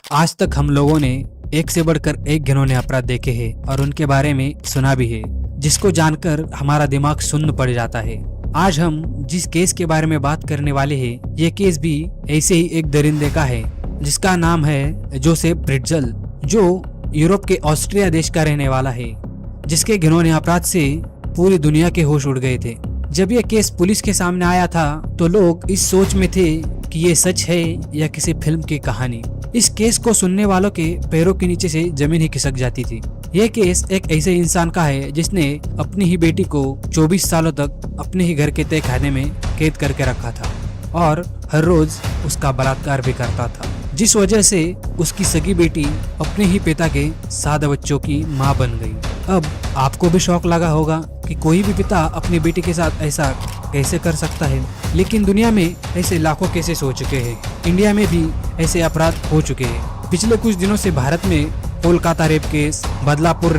आज तक हम लोगों ने एक से बढ़कर एक घिनौने अपराध देखे हैं और उनके बारे में सुना भी है, जिसको जानकर हमारा दिमाग सुन्न पड़ जाता है। आज हम जिस केस के बारे में बात करने वाले हैं, ये केस भी ऐसे ही एक दरिंदे का है जिसका नाम है जोसेफ ब्रिट्जल, जो यूरोप के ऑस्ट्रिया देश का रहने वाला है, जिसके घिनौने अपराध से पूरी दुनिया के होश उड़ गए थे। जब यह केस पुलिस के सामने आया था तो लोग इस सोच में थे कि ये सच है या किसी फिल्म की कहानी। इस केस को सुनने वालों के पैरों के नीचे से जमीन ही खिसक जाती थी। यह केस एक ऐसे इंसान का है जिसने अपनी ही बेटी को 24 सालों तक अपने ही घर के तय खाने में कैद करके रखा था और हर रोज उसका बलात्कार भी करता था, जिस वजह से उसकी सगी बेटी अपने ही पिता के 7 बच्चों की मां बन गई। अब आपको भी शौक लगा होगा कि कोई भी पिता अपनी बेटी के साथ ऐसा कैसे कर सकता है, लेकिन दुनिया में ऐसे लाखों केसेस हो चुके हैं। इंडिया में भी ऐसे अपराध हो चुके हैं। पिछले कुछ दिनों से भारत में Kolkata rape case, Badlapur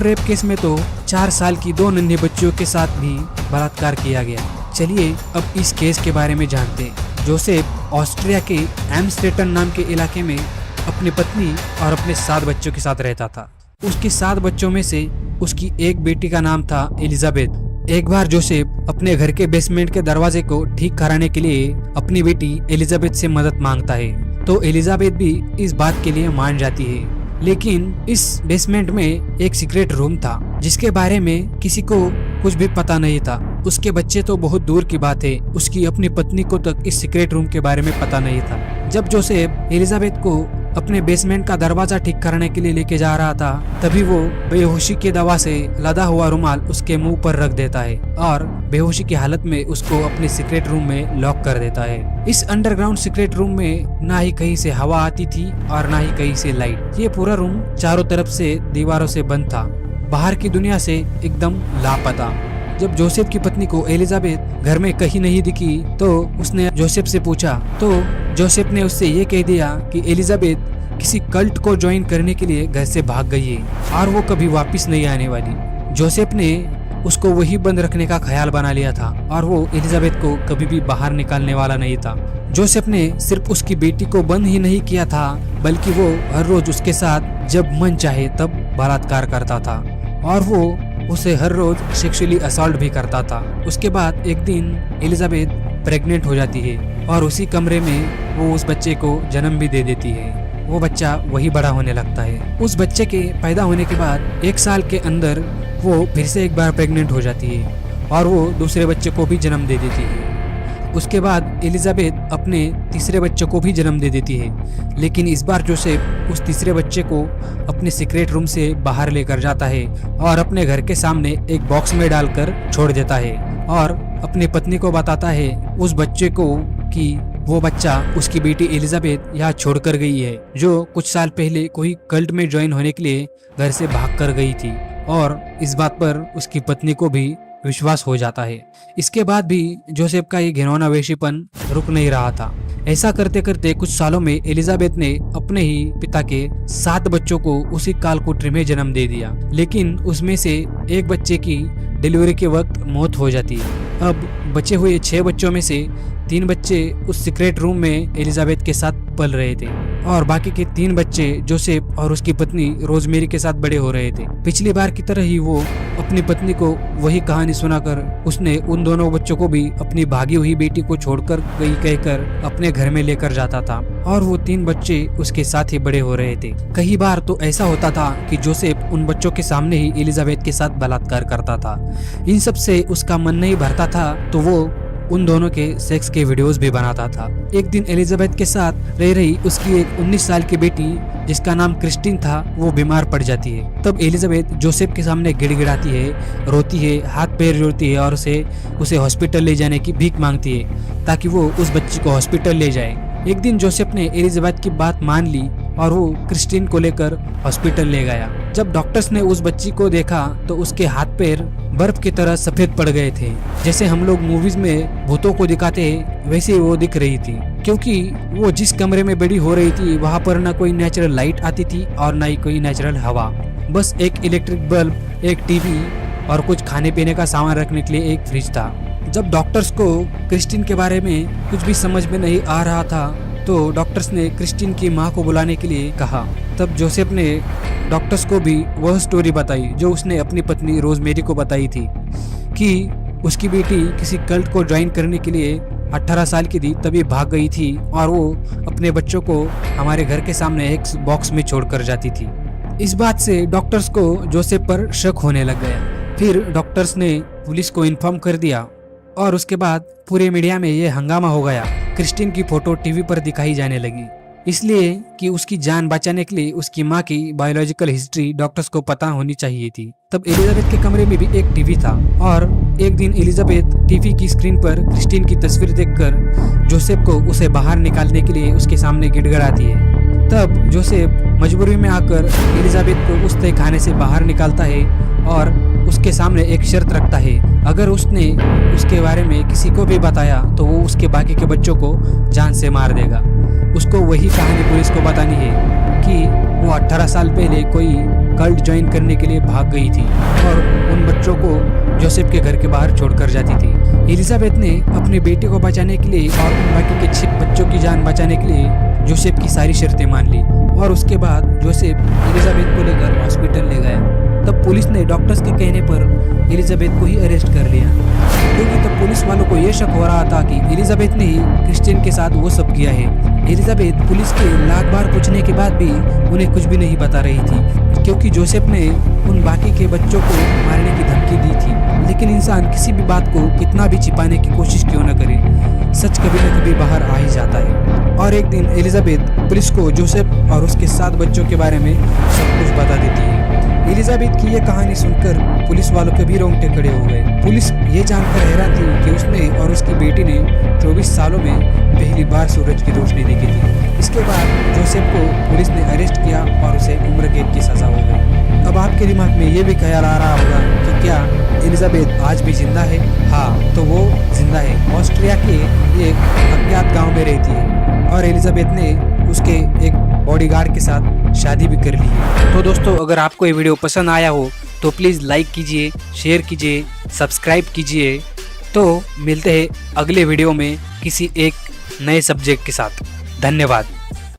rape case में तो 4 साल की 2 नन्हे बच्चियों के साथ भी बलात्कार किया गया। चलिए अब इस केस के बारे में जानते हैं। जोसेफ ऑस्ट्रिया के एम्स्टेटन नाम के इलाके में अपनी पत्नी और अपने 7 बच्चों के साथ रहता था। उसके 7 बच्चों में से उसकी एक बेटी का नाम था एलिजाबेथ। एक बार जोसेफ अपने घर के बेसमेंट के दरवाजे को ठीक कराने के लिए अपनी बेटी एलिजाबेथ से मदद मांगता है, तो एलिजाबेथ भी इस बात के लिए मान जाती है। लेकिन इस बेसमेंट में एक सीक्रेट रूम था जिसके बारे में किसी को कुछ भी पता नहीं था। उसके बच्चे तो बहुत दूर की बात है, उसकी अपनी पत्नी को तक इस सीक्रेट रूम के बारे में पता नहीं था। जब जोसेफ एलिजाबेथ को अपने बेसमेंट का दरवाजा ठीक करने के लिए लेके जा रहा था, तभी वो बेहोशी के दवा से लदा हुआ रुमाल उसके मुंह पर रख देता है और बेहोशी की हालत में उसको अपने सीक्रेट रूम में लॉक कर देता है। इस अंडरग्राउंड सीक्रेट रूम में ना ही कहीं से हवा आती थी और ना ही कहीं से लाइट। ये पूरा रूम चारों तरफ से दीवारों से बंद था, बाहर की दुनिया से एकदम लापता। जब जोसेफ की पत्नी को एलिजाबेथ घर में कहीं नहीं दिखी तो उसने जोसेफ से पूछा, तो जोसेफ ने उससे ये कह दिया कि एलिजाबेथ किसी कल्ट को ज्वाइन करने के लिए घर से भाग गई है और वो कभी वापस नहीं आने वाली। जोसेफ ने उसको वही बंद रखने का ख्याल बना लिया था और वो एलिजाबेथ को कभी भी बाहर निकालने वाला नहीं था। जोसेफ ने सिर्फ उसकी बेटी को बंद ही नहीं किया था, बल्कि वो हर रोज उसके साथ जब मन चाहे तब बलात्कार करता था और वो उसे हर रोज सेक्सुअली असॉल्ट भी करता था। उसके बाद एक दिन एलिजाबेथ प्रेग्नेंट हो जाती है और उसी कमरे में वो उस बच्चे को जन्म भी दे देती है। वो बच्चा वही बड़ा होने लगता है। उस बच्चे के पैदा होने के बाद 1 साल के अंदर वो फिर से एक बार प्रेग्नेंट हो जाती है और वो दूसरे बच्चे को भी जन्म दे देती है। उसके बाद एलिजाबेथ अपने तीसरे बच्चे को भी जन्म दे देती है, लेकिन इस बार जोसेफ उस तीसरे बच्चे को अपने सीक्रेट रूम से बाहर लेकर जाता है और अपने घर के सामने एक बॉक्स में डालकर छोड़ देता है और अपनी पत्नी को बताता है उस बच्चे को कि वो बच्चा उसकी बेटी एलिजाबेथ यहाँ छोड़कर गई है, जो कुछ साल पहले कोई कल्ट में ज्वाइन होने के लिए घर से भाग कर गई थी। और इस बात पर उसकी पत्नी को भी विश्वास हो जाता है। इसके बाद भी जोसेफ का ये घिनौना वेशीपन रुक नहीं रहा था। ऐसा करते करते कुछ सालों में एलिजाबेथ ने अपने ही पिता के 7 बच्चों को उसी कालकोठरी में जन्म दे दिया, लेकिन उसमें से एक बच्चे की डिलीवरी के वक्त मौत हो जाती है। अब बचे हुए 6 बच्चों में से 3 बच्चे उस सीक्रेट रूम में एलिजाबेथ के साथ पल रहे थे और बाकी के 3 बच्चे जोसेफ और उसकी पत्नी रोजमेरी के साथ बड़े हो रहे थे। पिछली बार की तरह ही वो अपनी पत्नी को वही कहानी सुनाकर उसने उन दोनों बच्चों को भी अपनी भागी हुई बेटी को छोड़कर गई कहकर अपने घर में लेकर जाता था और वो 3 बच्चे उसके साथ ही बड़े हो रहे थे। कई बार तो ऐसा होता था कि जोसेफ उन बच्चों के सामने ही एलिजाबेथ के साथ बलात्कार करता था। इन सब से उसका मन नहीं भरता था तो वो उन दोनों के सेक्स के वीडियोस भी बनाता था। एक दिन एलिजाबेथ के साथ रह रही उसकी एक 19 साल की बेटी जिसका नाम क्रिस्टीन था, वो बीमार पड़ जाती है। तब एलिजाबेथ जोसेफ के सामने गिड़गिड़ाती है, रोती है, हाथ पैर जोड़ती है और उसे हॉस्पिटल ले जाने की भीख मांगती है ताकि वो उस बच्ची को हॉस्पिटल ले जाए। एक दिन जोसेफ ने एलिजाबेथ की बात मान ली और वो क्रिस्टीन को लेकर हॉस्पिटल ले गया। जब डॉक्टर्स ने उस बच्ची को देखा तो उसके हाथ पैर बर्फ की तरह सफेद पड़ गए थे। जैसे हम लोग मूवीज में भूतों को दिखाते हैं वैसे वो दिख रही थी, क्योंकि वो जिस कमरे में बड़ी हो रही थी वहाँ पर ना कोई नेचुरल लाइट आती थी और ना ही कोई नेचुरल हवा। बस एक इलेक्ट्रिक बल्ब, एक टीवी और कुछ खाने पीने का सामान रखने के लिए एक फ्रिज था। जब डॉक्टर्स को क्रिस्टीन के बारे में कुछ भी समझ में नहीं आ रहा था तो डॉक्टर्स ने क्रिस्टीन की माँ को बुलाने के लिए कहा। तब जोसेफ ने डॉक्टर्स को भी वह स्टोरी बताई जो उसने अपनी पत्नी रोजमेरी को बताई थी कि उसकी बेटी किसी कल्ट को ज्वाइन करने के लिए 18 साल की थी, तभी भाग गई थी और वो अपने बच्चों को हमारे घर के सामने एक बॉक्स में छोड़कर जाती थी। इस बात से डॉक्टर्स को जोसेफ पर शक होने लग गया। फिर डॉक्टर्स ने पुलिस को इन्फॉर्म कर दिया और उसके बाद पूरे मीडिया में ये हंगामा हो गया। क्रिस्टीन की फोटो टीवी पर दिखाई जाने लगी, इसलिए कि उसकी जान बचाने के लिए उसकी माँ की बायोलॉजिकल हिस्ट्री डॉक्टर्स को पता होनी चाहिए थी। तब एलिजाबेथ के कमरे में भी एक टीवी था और एक दिन एलिजाबेथ टीवी की स्क्रीन पर क्रिस्टीन की तस्वीर देखकर जोसेफ को उसे बाहर निकालने के लिए उसके सामने गिड़गिड़ाती है। तब जोसेफ मजबूरी में आकर एलिजाबेथ को उस तय खाने से बाहर निकालता है और उसके सामने एक शर्त रखता है, अगर उसने उसके बारे में किसी को भी बताया तो वो उसके बाकी के बच्चों को जान से मार देगा। उसको वही कहानी पुलिस को बतानी है कि वो 18 साल पहले कोई कल्ट ज्वाइन करने के लिए भाग गई थी और उन बच्चों को जोसेफ के घर के बाहर छोड़कर जाती थी। एलिजाबेथ ने अपनी बेटी को बचाने के लिए और उन बाकी के 6 बच्चों की जान बचाने के लिए जोसेफ की सारी शर्तें मान ली और उसके बाद जोसेफ एलिजाबेथ को लेकर हॉस्पिटल ले गया। तब पुलिस ने डॉक्टर्स के कहने पर एलिजाबेथ को ही अरेस्ट कर लिया, क्योंकि तब पुलिस वालों को यह शक हो रहा था कि एलिजाबेथ ने ही क्रिस्टीन के साथ वो सब किया है। एलिजाबेथ पुलिस के लाख बार पूछने के बाद भी उन्हें कुछ भी नहीं बता रही थी, क्योंकि जोसेफ ने उन बाकी के बच्चों को मारने की धमकी दी थी। लेकिन इंसान किसी भी बात को कितना भी छिपाने की कोशिश क्यों न करे, सच कभी न कभी बाहर आ ही जाता है। और एक दिन एलिजाबेथ पुलिस को जोसेफ और उसके 7 बच्चों के बारे में सब कुछ बता देती है। एलिजाबेथ की यह कहानी सुनकर पुलिस वालों के भी रोंगटे खड़े हो गए। पुलिस ये जानकर हैरान थी कि उसने और उसकी बेटी ने 24 सालों में पहली बार सूरज की रोशनी देखी थी। इसके बाद जोसेफ को पुलिस ने अरेस्ट किया और उसे उम्र कैद की सजा हो गई। अब आपके दिमाग में ये भी ख्याल आ रहा होगा कि क्या एलिजाबेथ आज भी जिंदा है? हाँ, तो वो जिंदा है। ऑस्ट्रिया के एक अज्ञात गाँव में रहती है और एलिजाबेथ ने उसके एक बॉडीगार्ड के साथ शादी भी कर ली है। तो दोस्तों, अगर आपको ये वीडियो पसंद आया हो तो प्लीज़ लाइक कीजिए, शेयर कीजिए, सब्सक्राइब कीजिए। तो मिलते हैं अगले वीडियो में किसी एक नए सब्जेक्ट के साथ। धन्यवाद।